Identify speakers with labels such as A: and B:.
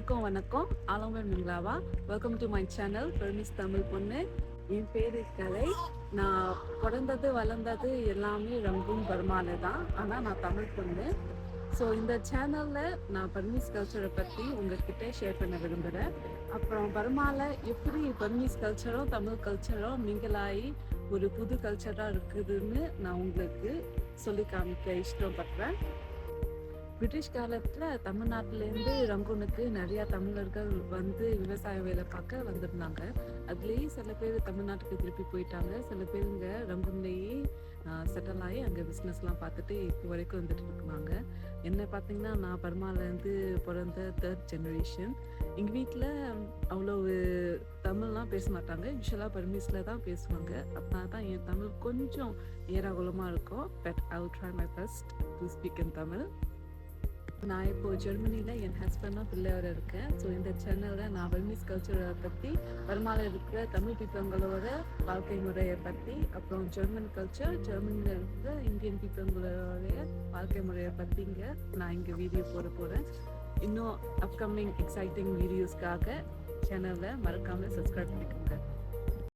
A: எல்லாருக்கும் வணக்கம். ஆலம்பர் மிங்களாவா. வெல்கம் டு மை சேனல் பெர்மிஸ் தமிழ் பொண்ணு. என் பேரு கலை. நான் பிறந்தது வளர்ந்தது எல்லாமே ரங்கூன் பர்மால தான். ஆனால் நான் தமிழ் பொண்ணு. ஸோ இந்த சேனலில் நான் பர்மீஸ் கல்ச்சரை பற்றி உங்ககிட்ட ஷேர் பண்ண விரும்புகிறேன். அப்புறம் பர்மாவில் எப்படி பர்மீஸ் கல்ச்சரும் தமிழ் கல்ச்சரும் மிங்கலாகி ஒரு புது கல்ச்சராக இருக்குதுன்னு நான் உங்களுக்கு சொல்லி காமிக்க இஷ்டப்படுறேன். பிரிட்டிஷ் காலத்தில் தமிழ்நாட்டிலேருந்து ரங்கூனுக்கு நிறையா தமிழர்கள் வந்து விவசாய வேலை பார்க்க வந்திருந்தாங்க. அதுலேயே சில பேர் தமிழ்நாட்டுக்கு திருப்பி போயிட்டாங்க. சில பேர் இங்கே ரங்கூன்லேயே செட்டில் ஆகி அங்கே பிஸ்னஸ்லாம் பார்த்துட்டு இப்போ வரைக்கும் வந்துட்டு இருக்காங்க. என்னை பார்த்தீங்கன்னா நான் பர்மாலேருந்து பிறந்த 3rd ஜெனரேஷன். எங்கள் வீட்டில் அவ்வளோ தமிழ்லாம் பேச மாட்டாங்க. யூஸ்வலாக பர்மீஸில் தான் பேசுவாங்க. அதனால தான் என் தமிழ் கொஞ்சம் ஏராகுலமாக இருக்கும். But I will try my best to speak in Tamil. நான் இப்போது ஜெர்மனியில் என் ஹஸ்பண்டும் பிள்ளையோட இருக்கேன். ஸோ இந்த சேனலில் நான் பர்மீஸ் கல்ச்சரை பற்றி, பர்மாவில் இருக்கிற தமிழ் பீப்பிளங்களோட வாழ்க்கை முறையை பற்றி, அப்புறம் ஜெர்மன் கல்ச்சர், ஜெர்மனியில் இருக்கிற இந்தியன் பீப்பிளங்களோடைய வாழ்க்கை முறையை பற்றிங்க நான் இங்கே வீடியோ போட போகிறேன். இன்னும் அப்கமிங் எக்ஸைட்டிங் வீடியோஸ்க்காக சேனலை மறக்காமல் சப்ஸ்கிரைப் பண்ணிக்கோங்க.